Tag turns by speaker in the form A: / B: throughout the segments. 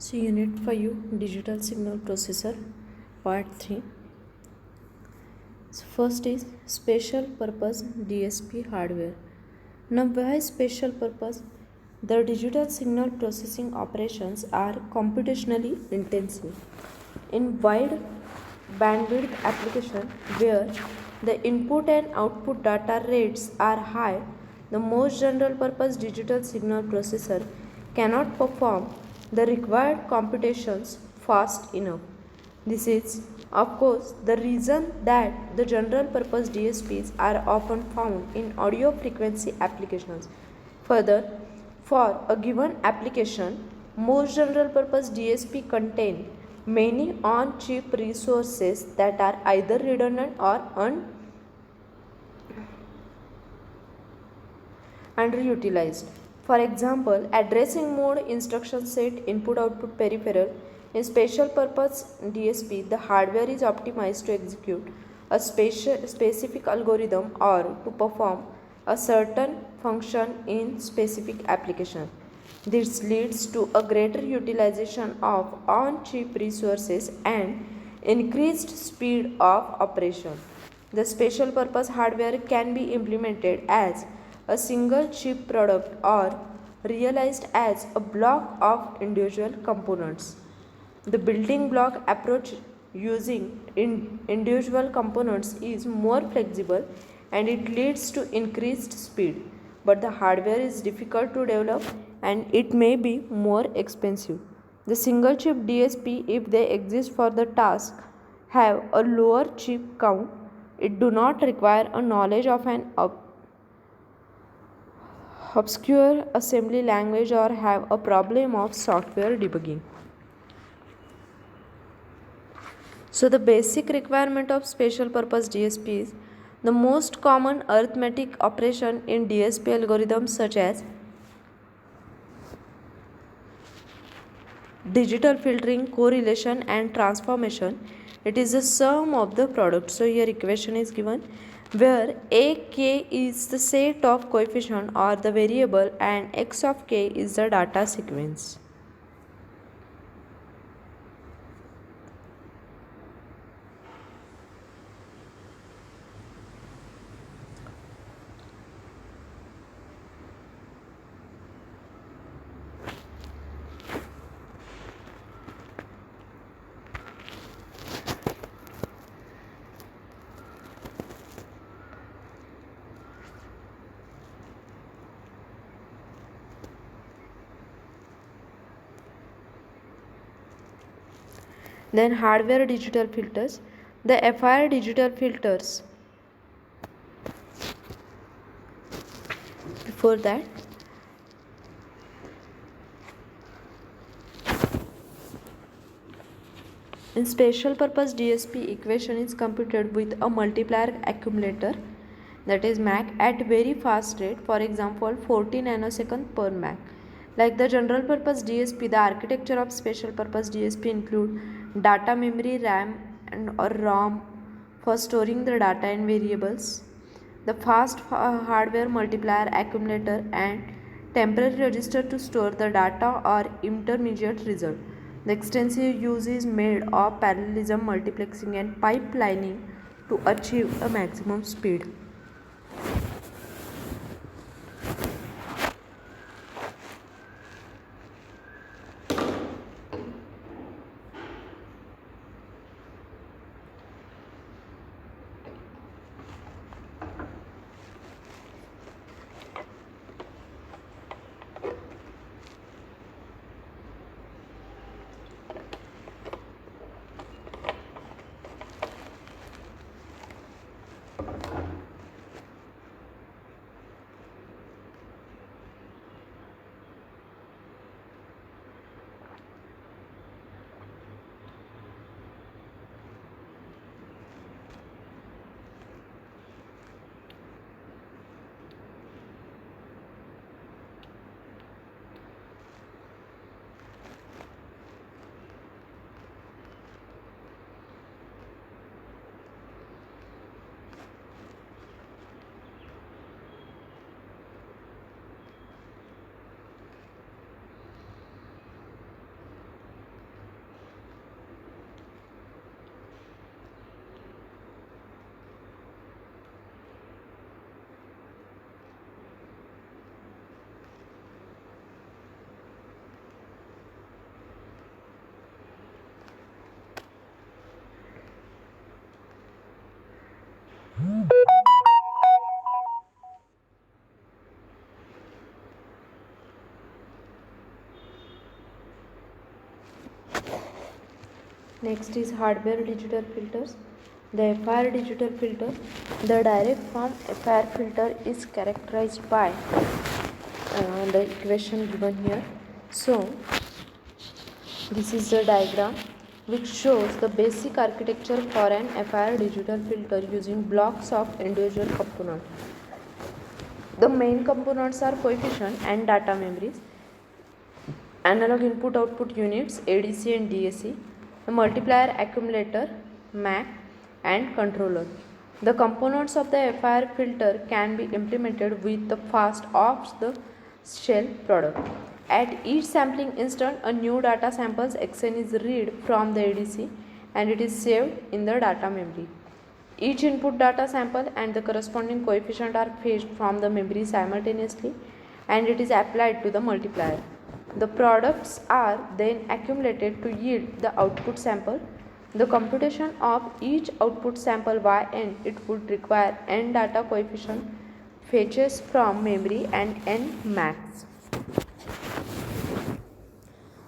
A: So Unit 5 Digital Signal Processor Part 3. So first is Special Purpose DSP Hardware. Now why special purpose? The digital signal processing operations are computationally intensive. In wide bandwidth application where the input and output data rates are high, the most general purpose digital signal processor cannot perform the required computations fast enough. This is, of course, the reason that the general purpose DSPs are often found in audio frequency applications. Further, for a given application, most general purpose DSP contain many on-chip resources that are either redundant or underutilized. For example, addressing mode, instruction set, input output peripheral. In special purpose DSP, the hardware is optimized to execute a specific algorithm or to perform a certain function in specific application. This leads to a greater utilization of on-chip resources and increased speed of operation. The special purpose hardware can be implemented as a single chip product or realized as a block of individual components. The building block approach using individual components is more flexible and it leads to increased speed, but the hardware is difficult to develop and it may be more expensive. The single chip DSP, if they exist for the task, have a lower chip count. It do not require a knowledge of an obscure assembly language or have a problem of software debugging. So the basic requirement of special purpose DSP is the most common arithmetic operation in DSP algorithms such as digital filtering, correlation and transformation. It is the sum of the product. So here equation is given where a k is the set of coefficient or the variable and x of k is the data sequence. Then hardware digital filters. The FIR digital filters. Before that, in special purpose DSP, equation is computed with a multiplier accumulator, that is MAC, at very fast rate, for example 40 nanosecond per MAC. Like the general purpose DSP, the architecture of special purpose DSP include data memory, RAM and or ROM for storing the data and variables, the fast hardware multiplier accumulator and temporary register to store the data or intermediate result. The extensive use is made of parallelism, multiplexing and pipelining to achieve a maximum speed. Next is hardware digital filters. The FIR digital filter, the direct form FIR filter is characterized by the equation given here. So this is the diagram which shows the basic architecture for an FIR digital filter using blocks of individual components. The main components are coefficient and data memories, analog input output units ADC and DAC, the multiplier, accumulator, MAC and controller. The components of the FIR filter can be implemented with the fast off the shelf product. At each sampling instant, a new data samples XN is read from the ADC and it is saved in the data memory. Each input data sample and the corresponding coefficient are fetched from the memory simultaneously and it is applied to the multiplier. The products are then accumulated to yield the output sample. The computation of each output sample yn, it would require n data coefficient fetches from memory and n max.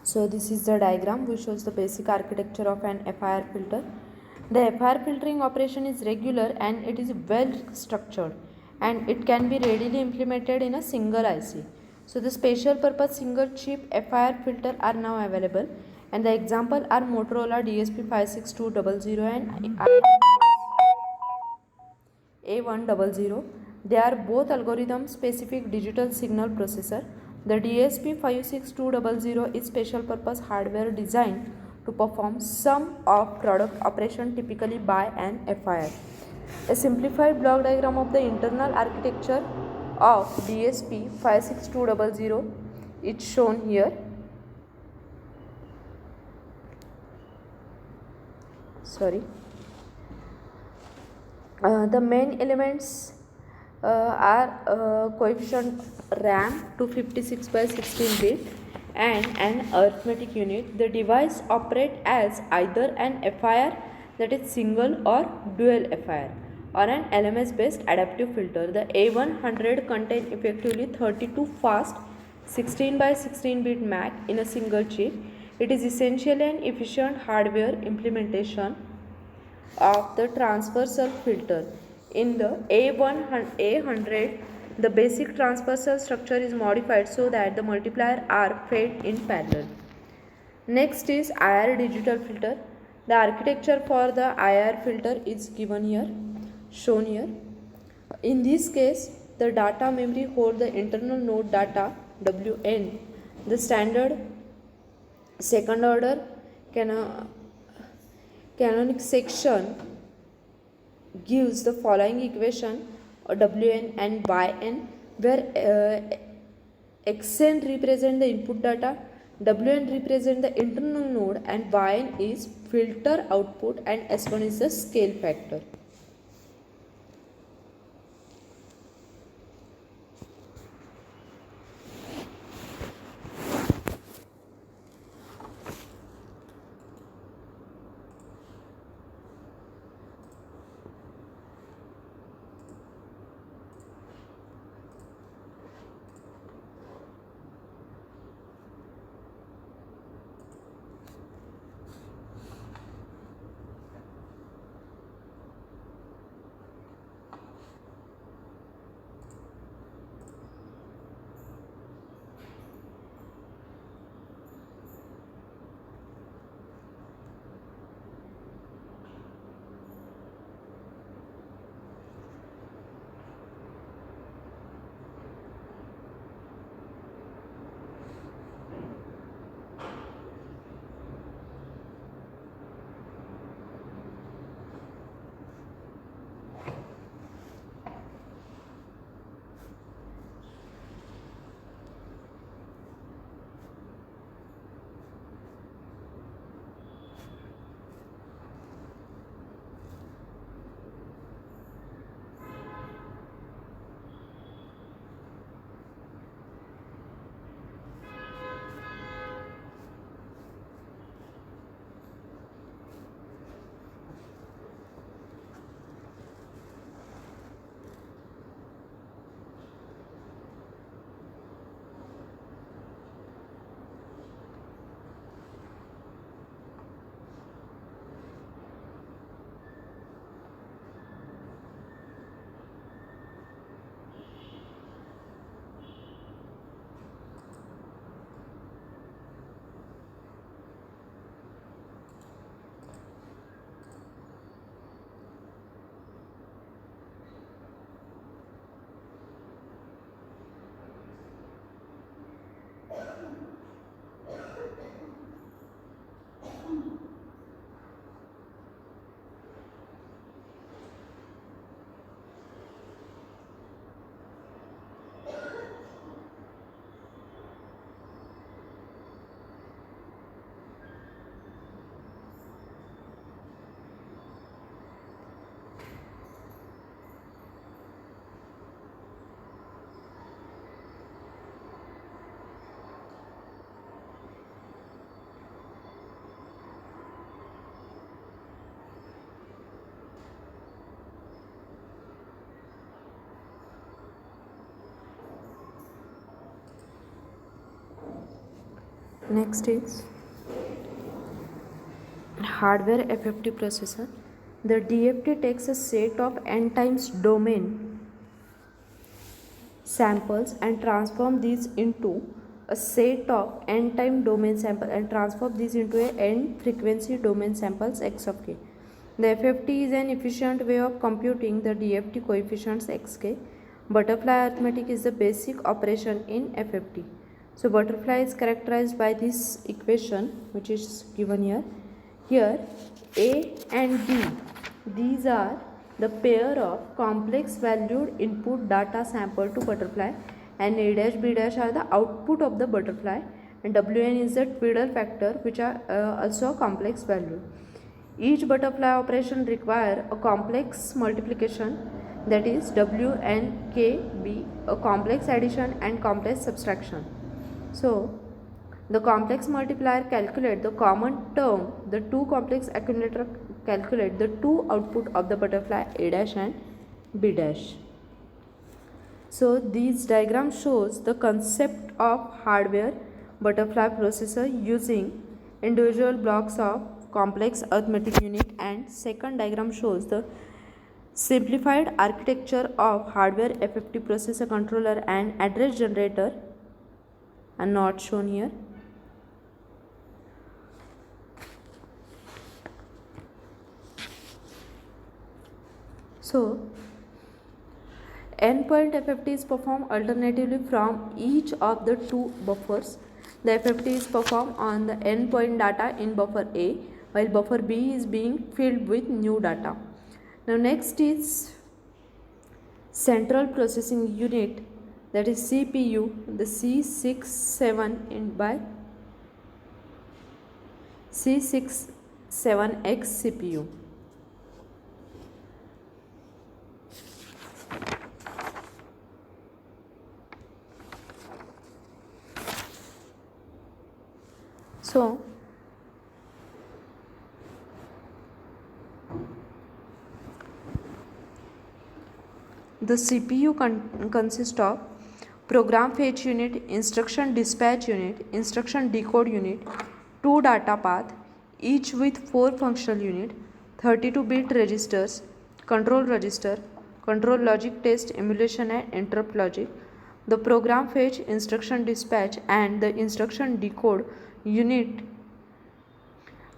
A: So this is the diagram which shows the basic architecture of an FIR filter. The FIR filtering operation is regular and it is well structured and it can be readily implemented in a single IC. So the special purpose single chip FIR filter are now available and the example are Motorola DSP56200 and A100. They are both algorithm specific digital signal processor. The DSP56200 is special purpose hardware designed to perform some of product operation typically by an FIR. A simplified block diagram of the internal architecture of DSP56200 is shown here. The main elements are coefficient RAM 256 by 16 bit and an arithmetic unit. The device operates as either an FIR, that is single or dual FIR, or an LMS based adaptive filter. The A100 contains effectively 32 fast 16 by 16 bit MAC in a single chip. It is essentially an efficient hardware implementation of the transversal filter. In the A100, the basic transversal structure is modified so that the multiplier are fed in parallel. Next is IR digital filter. The architecture for the IR filter is given here, shown here. In this case, the data memory holds the internal node data WN. The standard second order canonic section gives the following equation Wn and Yn, where Xn represent the input data, Wn represent the internal node and Yn is filter output and S1 is the scale factor. Next is hardware FFT processor. The DFT takes a set of n times domain samples and transform these into a set of n time domain sample and transform these into a n frequency domain samples x of k. The FFT is an efficient way of computing the DFT coefficients xk. Butterfly arithmetic is the basic operation in FFT. So butterfly is characterized by this equation which is given here. Here A and B, these are the pair of complex valued input data sample to butterfly, and A dash B dash are the output of the butterfly, and Wn is the twiddle factor which are also complex value. Each butterfly operation require a complex multiplication, that is WNKB, a complex addition and complex subtraction. So the complex multiplier calculate the common term, the two complex accumulator calculate the two output of the butterfly A dash and B dash. So this diagram shows the concept of hardware butterfly processor using individual blocks of complex arithmetic unit, and second diagram shows the simplified architecture of hardware FFT processor controller and address generator are not shown here. So endpoint FFT is performed alternatively from each of the two buffers. The FFT is performed on the endpoint data in buffer A, while buffer B is being filled with new data. Now next is central processing unit, that is CPU, the C67 by C67X CPU. So the CPU consists of program fetch unit, instruction dispatch unit, instruction decode unit, two data path, each with 4 functional unit, 32-bit registers, control register, control logic test, emulation and interrupt logic. The program fetch, instruction dispatch and the instruction decode unit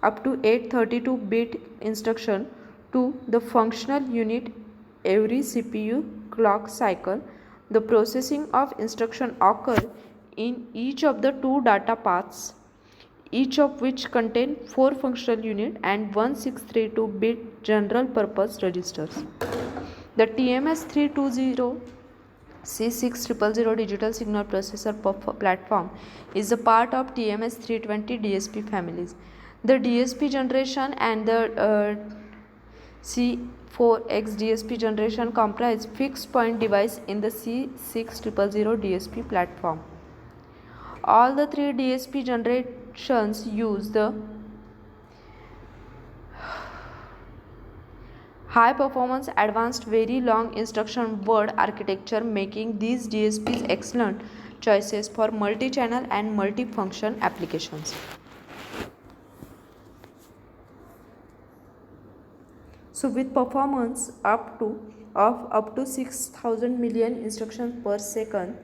A: up to 8 32-bit instruction to the functional unit every CPU clock cycle. The processing of instruction occur in each of the two data paths, each of which contain 4 functional unit and 1632-bit general purpose registers. The TMS320 C6000 digital signal processor platform is a part of TMS320 DSP families. The DSP generation and the C4X DSP generation comprise fixed point device in the C6000 DSP platform. All the three DSP generations use the high performance advanced very long instruction word architecture, making these DSPs excellent choices for multi-channel and multi-function applications. So with performance up to 6000 million instructions per second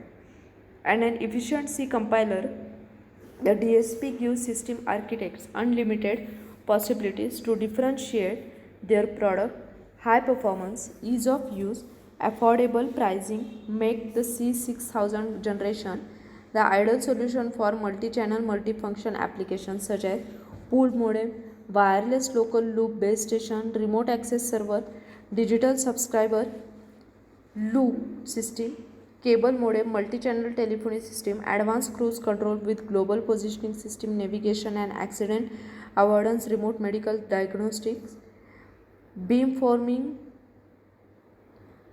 A: and an efficient C compiler, the DSP gives system architects unlimited possibilities to differentiate their product. High performance, ease of use, affordable pricing make the C6000 generation the ideal solution for multi-channel multifunction applications such as pool modem, wireless local loop base station, remote access server, digital subscriber loop system, cable modem, multi-channel telephony system, advanced cruise control with global positioning system, navigation and accident avoidance, remote medical diagnostics, beamforming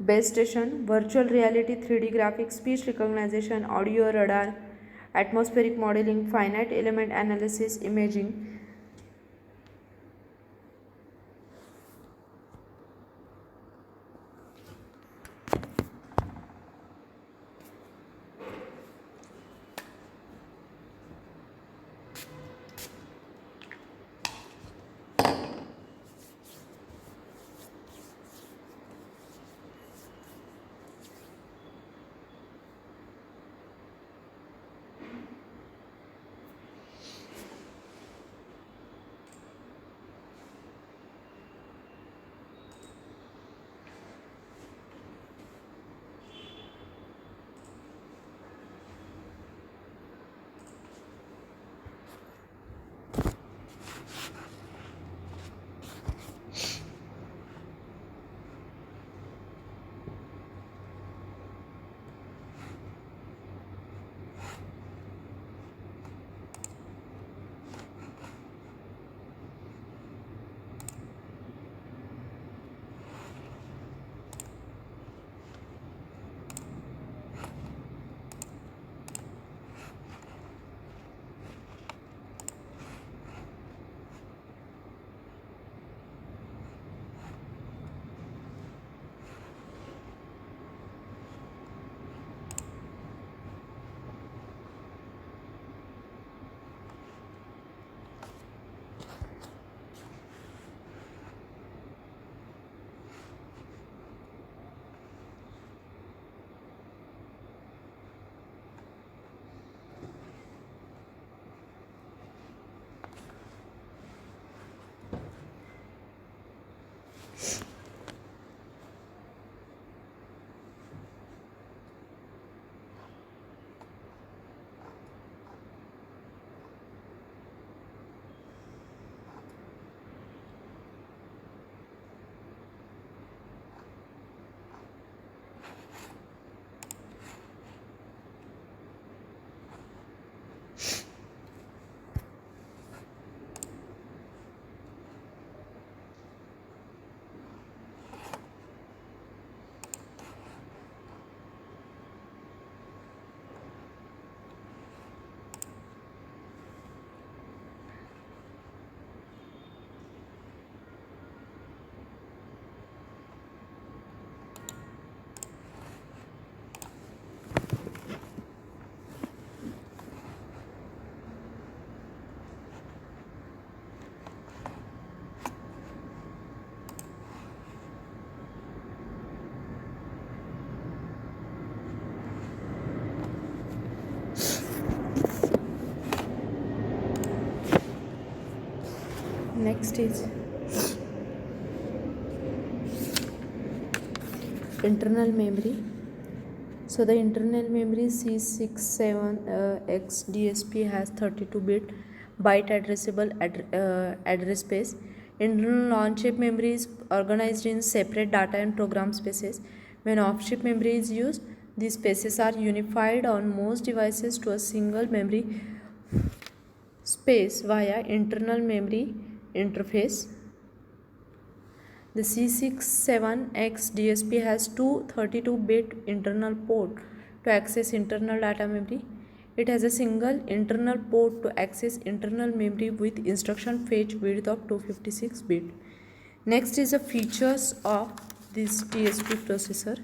A: base station, virtual reality 3D graphics, speech recognition, audio radar, atmospheric modeling, finite element analysis, imaging. Next is internal memory. So the internal memory C67X DSP has 32-bit byte addressable address space. Internal on-chip memory is organized in separate data and program spaces. When off-chip memory is used, these spaces are unified on most devices to a single memory space via internal memory interface. The C67X DSP has two 32-bit internal ports to access internal data memory. It has a single internal port to access internal memory with instruction fetch width of 256 bit. Next is the features of this DSP processor.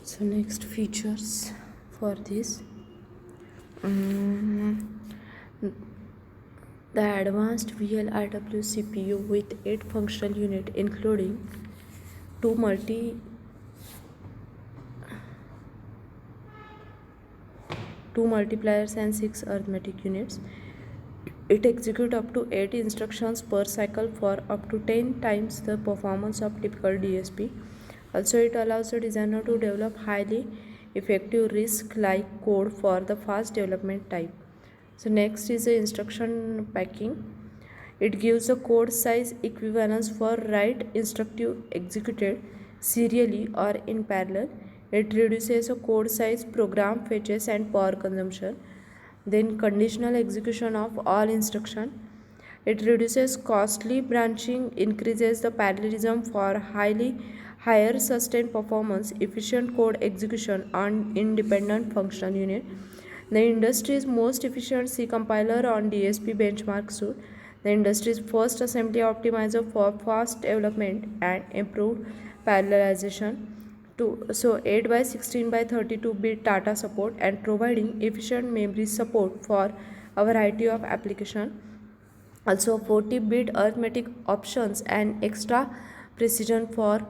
A: So next features for this, mm, the advanced VLIW CPU with 8 functional units including 2 multipliers and 6 arithmetic units. It executes up to 8 instructions per cycle for up to 10 times the performance of typical DSP. Also, it allows the designer to develop highly effective RISC-like code for the fast development type. So next is the instruction packing. It gives a code size equivalence for write instructive executed serially or in parallel. It reduces a code size, program fetches and power consumption. Then conditional execution of all instruction. It reduces costly branching, increases the parallelism for higher sustained performance, efficient code execution on independent functional unit. The industry's most efficient C compiler on DSP benchmark suit. The industry's first assembly optimizer for fast development and improved parallelization. So 8 by 16 by 32 bit data support and providing efficient memory support for a variety of application. Also 40-bit arithmetic options and extra precision for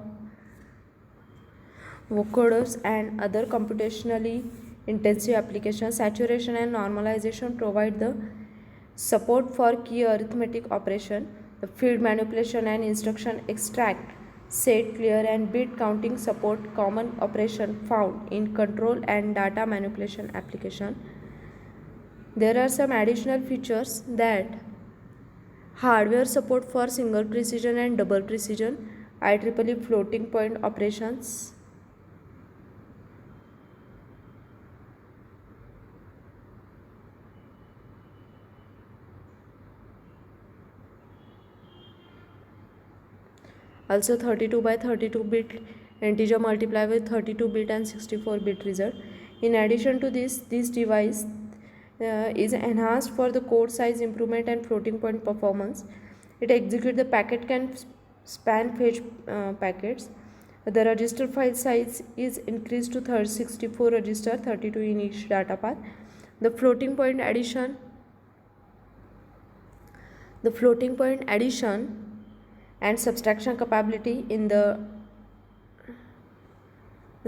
A: vocoders and other computationally intensive applications. Saturation and normalization provide the support for key arithmetic operation. The field manipulation and instruction extract, set, clear and bit counting support common operation found in control and data manipulation application. There are some additional features that hardware support for single precision and double precision, IEEE floating point operations. Also 32 by 32 bit integer multiply with 32 bit and 64 bit result. In addition to this device is enhanced for the code size improvement and floating point performance. It executes the packet can span fetch packets. The register file size is increased to 64 register, 32 in each data path. The floating point addition and subtraction capability in the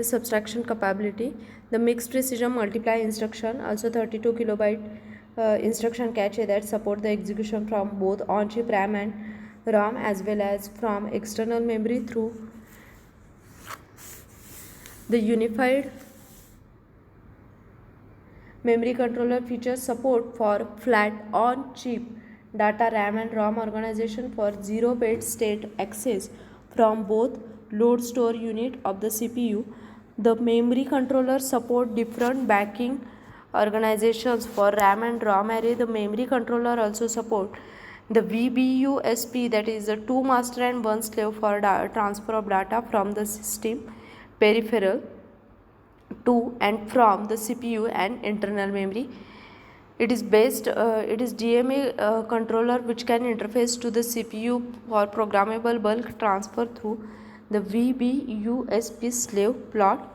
A: subtraction capability, the mixed precision multiply instruction, also 32 kilobyte instruction cache that support the execution from both on-chip RAM and ROM as well as from external memory through the unified memory controller. Features support for flat on-chip data RAM and ROM organization for 0-bit state access from both load store unit of the CPU. The memory controller support different backing organizations for RAM and ROM array. The memory controller also support the VBUSP, that is the 2 master and 1 slave for transfer of data from the system peripheral to and from the CPU and internal memory. It is DMA controller which can interface to the CPU for programmable bulk transfer through the VBUSP slave plot.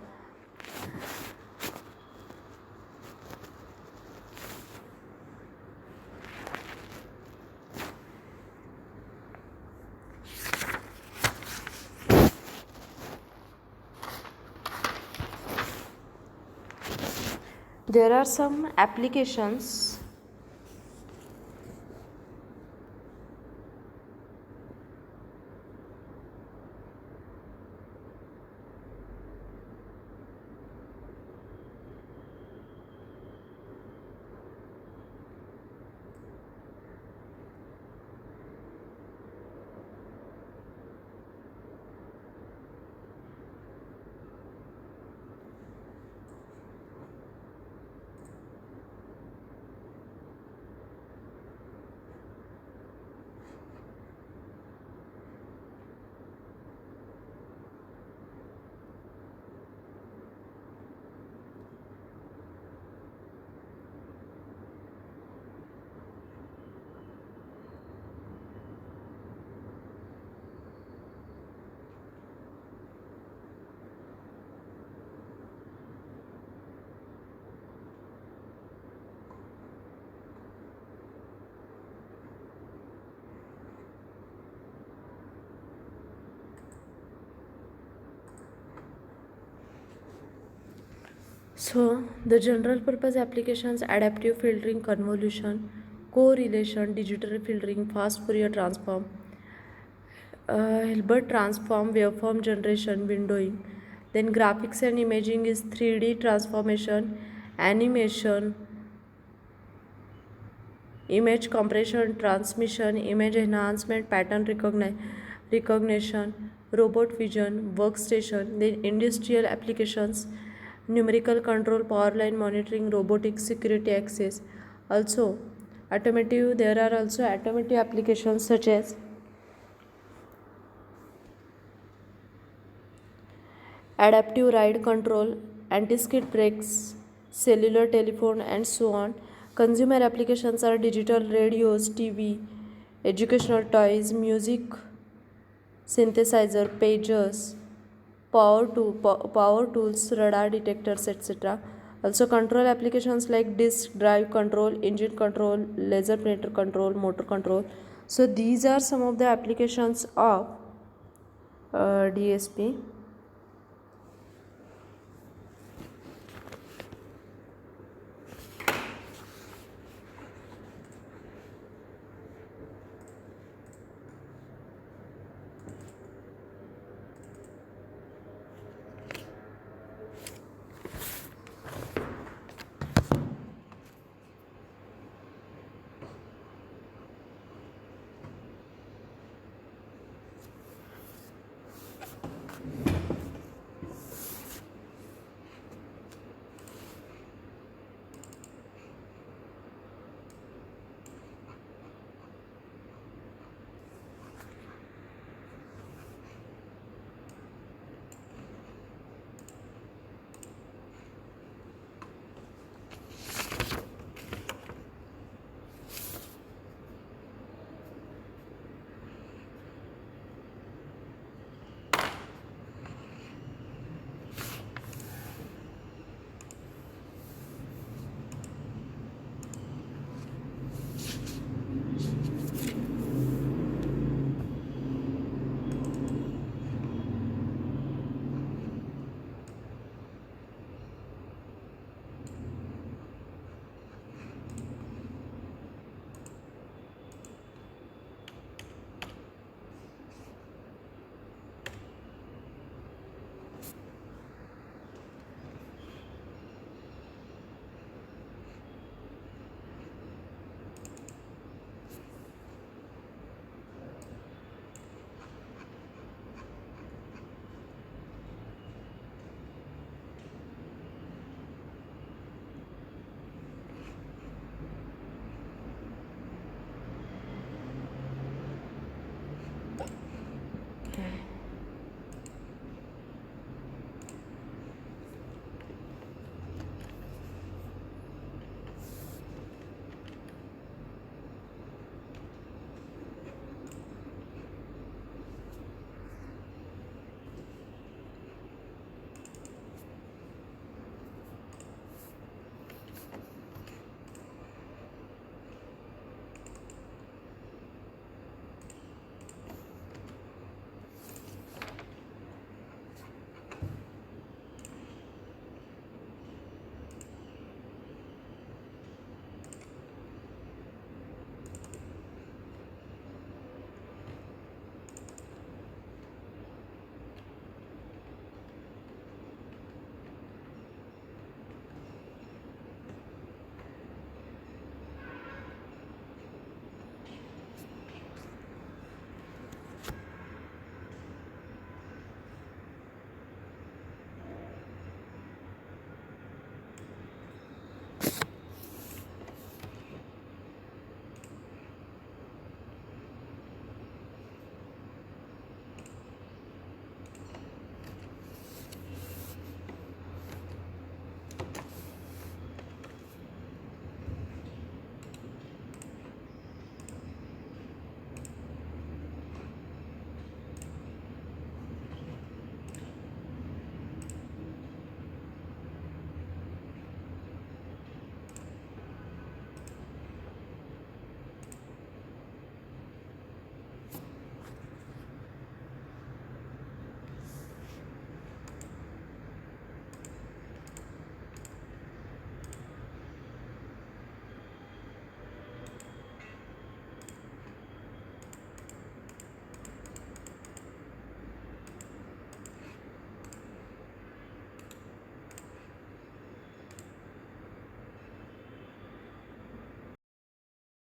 A: There are some applications So, the general purpose applications: adaptive filtering, convolution, correlation, digital filtering, fast Fourier transform, Hilbert transform, waveform generation, windowing. Then graphics and imaging is 3D transformation, animation, image compression, transmission, image enhancement, pattern recognition, robot vision, workstation. Then industrial applications, numerical control, power line monitoring, robotics, security access. Also, automotive. There are also automotive applications such as adaptive ride control, anti-skid brakes, cellular telephone, and so on. Consumer applications are digital radios, TV, educational toys, music synthesizer, pagers, power tools, radar detectors, etc. Also, control applications like disk drive control, engine control, laser printer control, motor control. So, these are some of the applications of DSP.